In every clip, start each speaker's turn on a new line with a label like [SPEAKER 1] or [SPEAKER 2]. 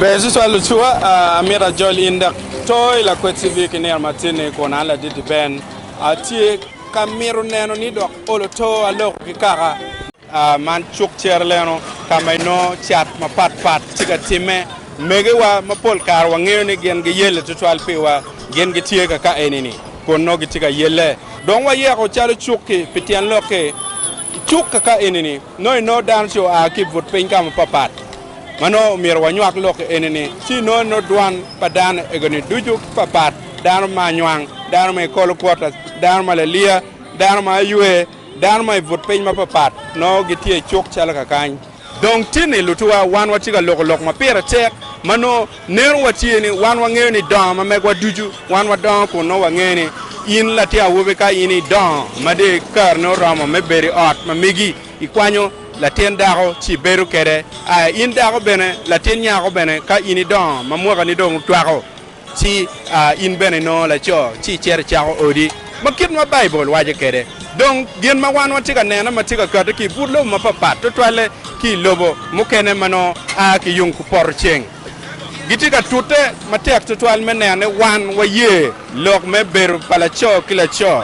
[SPEAKER 1] Bezi swalo chua amira Acholi inda toy Lakwed TV kiner matine kona la didi ben ati kamiru neno ni dok olo to alo kikara man chuk cher leno kamaino chat mapat tika time megewa mapol kar wangeo ni gen ge yele tutwal pewa gen ge tie ka enini kono ge tika yele don wa ye ko chalo chukki pitian loke chuk ka enini no dan cho a ki vot pen kam papat mano mir wanyak lok enene chi no dwan padan egoni duju papat dan ma nywang dan ma kol kwata dan ma lia dan ma yue dan ma vot pen ma papat no gitie chok chala ka kan donc tini lutua wan watiga lok ma pera tek mano ner watini wan wangeni dam ma megwa duju wan wadon ko no wangeni in latia wobe ka ini dam ma de kar no ramo me beri ot ma migi ikwanyo la tien dago ci beru kere in dago bene la tien nyago bene ka ini don mamuga ni don twako ci in bene no la cho ci cher chao odi makit ma bible waje kere donc gen ma wan watika nena matika kata ki burlo ma papa to twale ki lobo mukene mano ki yung ku por cheng gitika tute matek to twal menene wan waye lok me beru pala cho kila cho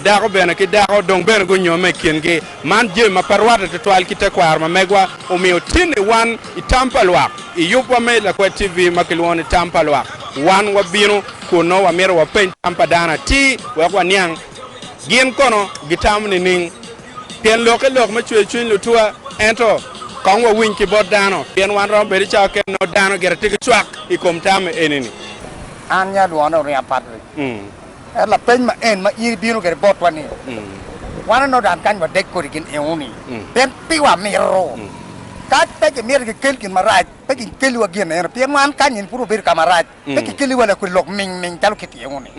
[SPEAKER 1] dago bene ki dago dong bene go nyome kienge man je ma parwata to twal kita kwar ma megwa o mi otini wan itampalwa iyupa me Lakwed TV makilwoni tampalwa wan wabino kuno wa mero wa pen tampadana ti wa nyang gien kono gitam ni ning pen lok ma chwe chwin lutua ento kongwa win ki bodano pen wan ro beri cha ken no dano gerti chwak ikom tam enini
[SPEAKER 2] anya duano ria patri la pen ma en ma ir bino ger bot wani wana no dan kan wa dek ko rigin euni pen piwa mero kat pe mer ke kel kin marat pe kin kel wa gen er pen wan kan in puru bir kamarat pe ke kel wala ko lok ming talu kiti euni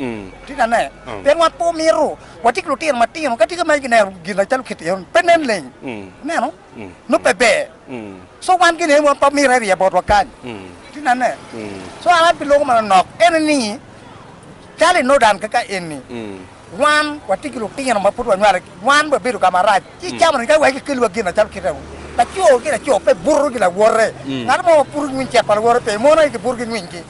[SPEAKER 2] tina ne pen wan po mero watik lu tier mati no katika mai gina gina talu kiti euni penen leng ne no pepe so wan gine mo pa mera ria bot wa kan tina ne so ala bilong ma nok enni kali no dan kaka ini wan watik lu tier ma puru wan ba biru kamarat ci chamar ka wa ke kel wa gina talu kiti ta cho kira cho pe burro kila worre ngar mo pur ngin che par worre pe mo na ke pur ngin ki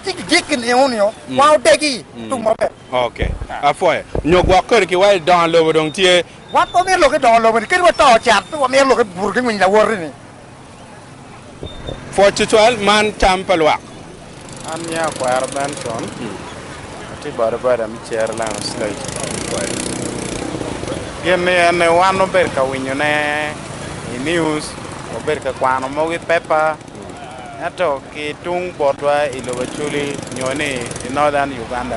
[SPEAKER 2] tik dikin e onio wow degi tung mo pe
[SPEAKER 1] okay afoy nyog wa ker ki wa dan lo dong tie
[SPEAKER 2] wa ko me lo ke don lo ke wa to chat to me lo ke pur ngin la worre ni
[SPEAKER 1] for tutorial man tampalwa
[SPEAKER 3] an ya kwar ban ton ti bara mi cher la slay gemme ne wano ber ka winyo ne news oberka kwano mogi pepa ato ki tung botwa ilo Acholi nyone in northern Uganda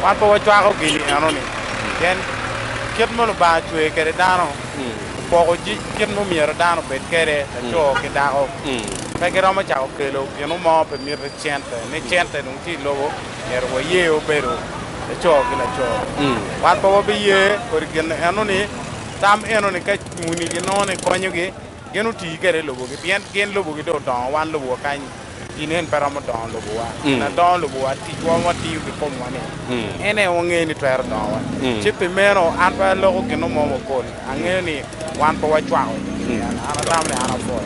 [SPEAKER 3] wan po wachwa ko gini anoni ken ket mo ba chwe kere dano pogo ji ket mo mier dano bet kere to ki dago pe kero ma chao kelo yeno mo pe mir chente nung ti lobo er wo ye obero cho ki la cho wan po be ye ko gen anoni tam enoni ka muni gi none konyo gi genu ti kere lobo gi bien gen lobo gi do don wan lobo kan inen paramo don lobo wa na don lobo wa ti wo mo ti gi pom wani ene o ngeni ter don wa ci primero an pa logo gi no mo ko angeni wan po wa chwa ana tamle ana fo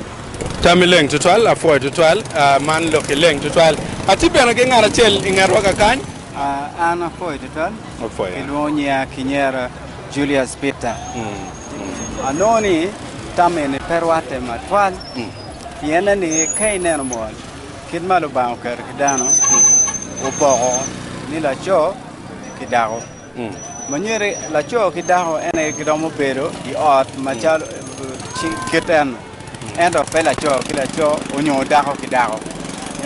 [SPEAKER 1] tamileng tutal afoy tutal man lo ke leng tutal ati bena ge ngara tel ingaro ka kan
[SPEAKER 4] ana foy tutal
[SPEAKER 1] afoy
[SPEAKER 4] elonia kinyera Julius Peter anoni tamene perwate matwal yena ni kaine no mol kidmalo ba ker kidano obogo ni la cho kidago manyere la cho kidago ene kidomo pero di ot machal kiten endo pela cho kila cho onyo dago kidago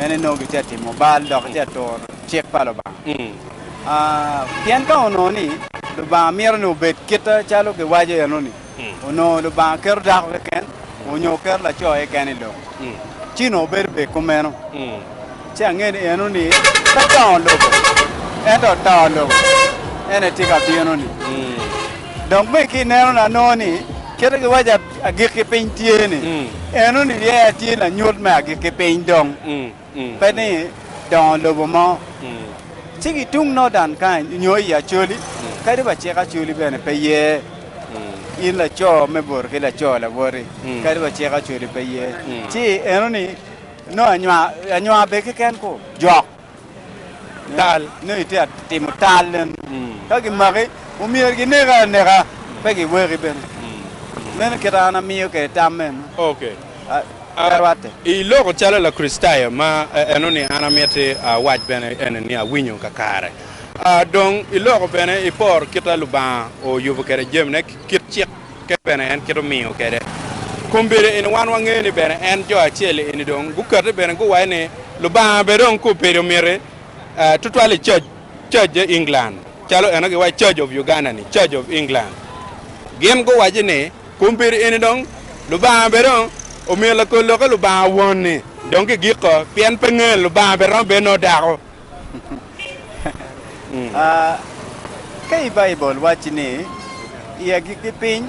[SPEAKER 4] ene no gitati mobile dog jetor check palo ba pian ka ononi ba mir no bet kita chalo ke waje anoni ono lo ba ker da ko ken onyo ker la cho e ken do chino berbe komeno changen anoni ta down lo endo down lo ene tika bi anoni donc me ki neno na noni kere ke waje agi ke pentie ni anoni ye ti na nyot ma agi ke pen dong pe ni down lo mo tigi tung no dan kan nyoy ya Acholi kai ba che ka Acholi bene pe ye in la cho me bor ke la cho la bori kai ba che ka Acholi pe ye ti enoni no anywa be ke ken ko jok
[SPEAKER 1] tal
[SPEAKER 4] no ite tim tal ka gi mari o mier gi nega pe gi weri ben men ke rana mio ke tamen
[SPEAKER 1] okay
[SPEAKER 4] perwate
[SPEAKER 1] I logo chala la kristaya ma enoni anamete waj bene eneni a winyo kakare dong I logo bene I por kita luba o yubu kere jemne kit chik ke bene en kito miyo kere kumbire in wan wangeni bene en jo achele ini dong gukate bene gu waine luba bedong ku pero mere tutwali church England chalo enogi wa Church of Uganda ni Church of England gem gu wajine kumbire ini dong luba bedong o me la ko lo ka luba woni donc giko pien pengel luba beron be no daro
[SPEAKER 4] kai bible wachini ya gi pin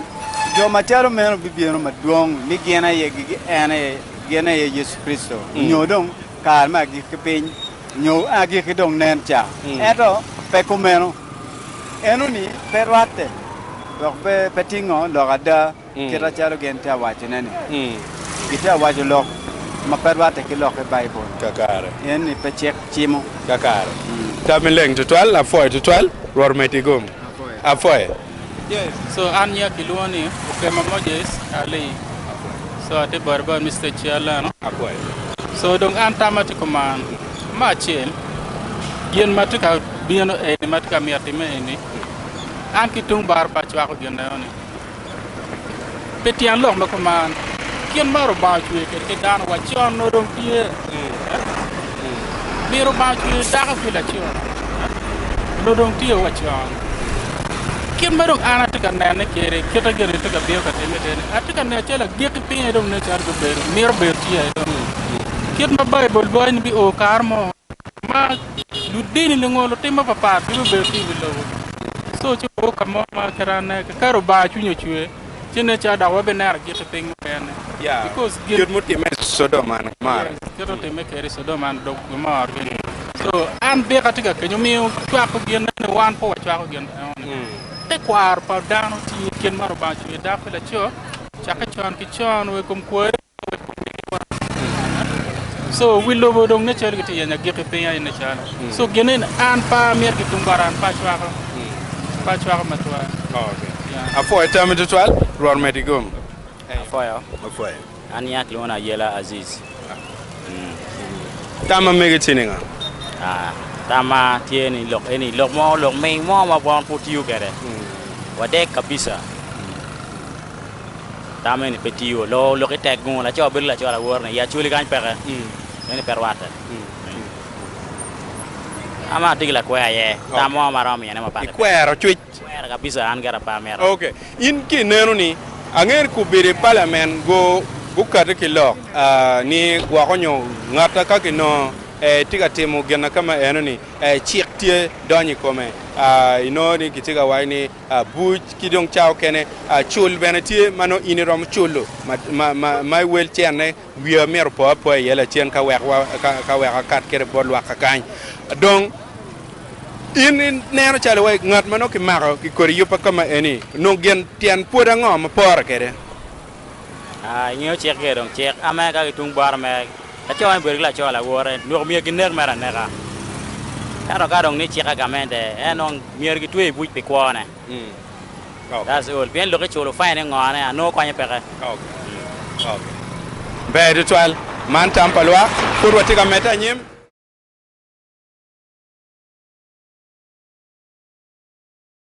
[SPEAKER 4] jo macharo meno bibieno maduong ni gena ye gi ene gena ye Yesu Kristo nyodong kar ma gi pin nyo agi ki dong nen cha eto pe kumeno enuni perwate dok pe petingo lo ada kira charo genta wachinene kita wajo lok ma perwate ki lok e bible
[SPEAKER 1] kakare
[SPEAKER 4] en ni pe check chimo
[SPEAKER 1] kakare tameleng to 12 a foi to 12 ror metigum a foi
[SPEAKER 5] yes so anya kiloni okay Moses ali so ate barba Mr. Chiala no
[SPEAKER 1] a foi
[SPEAKER 5] so dong antamati command ma chen yen matuka bieno e matuka miati me ni anki tung bar pa chwa ko genda ni petian lok ma command kien maro ba chwe ke dan wa chon no dong tie miro ba chwe da ka fila chon no dong tie wa chon kien maro ana ta kan ne kere kita gere ta ka be ka teme den atika ne chela ge ke pin dong ne char go be miro be tie kien ma bible boy ni bi o karmo ma lu deni le ngolo te ma papa bi be ti bi lo so ci o ka mo ma karane ka karo ba chu nyo chwe chine cha da wa be nar ge te pin ne
[SPEAKER 1] yeah
[SPEAKER 5] because
[SPEAKER 1] good muti me sodoma na mar
[SPEAKER 5] kero te me kere sodoma do mar so an be ka tika ke nyomi twa ko gen ne wan po twa ko gen te kwar pa dano ti ken maro ba chu da ko la cho cha ka chon ki chon we kum ko so we lobo dong ne chel giti ya ge pe ya ne chala so genen an pa mer ki tumbaran pa chwa ko matwa
[SPEAKER 1] okay a foi tame to 12 ror metigum
[SPEAKER 6] Foya.
[SPEAKER 1] foi
[SPEAKER 6] Ani yak lona yela Aziz.
[SPEAKER 1] tama mege tininga
[SPEAKER 6] Tama tieni lok mo ma bon putiu kere. Wade kabisa. Tama ni petiu lo ke tekgungu la cho bil la cho la worne ya chuli kan pere. Ni perwata. Ama tigla kwa ye. Tama maram ya ma pa.
[SPEAKER 1] ikwero chwich
[SPEAKER 6] Kwera kabisa an gara pa mera.
[SPEAKER 1] okay in ki neno ni anger ku bere parliament go bukate ki lok ni gwa konyo ngata ka ki no tiga temo gena kama enoni chiktie doni kome ino ni kitiga waini buj kidong chao kene chul benetie mano inirom chulo my well chene we mer po yela chen ka wek kat kere bolwa ka kan donc in nero chale way ngat mano ki maro ki kori yupa kama eni no gen tian poda ngom por kere
[SPEAKER 6] Nyo chek ke dong chek ama ka tung bar me la cho an ber la cho la wore no mi ki ner mera nera ka dong ni chek ga mente enong mier ki tue buj pe kwane that's all bien lo ke cholo fine ngone no kwanye peke
[SPEAKER 1] okay be de twal man tampalwa pour watiga meta nyim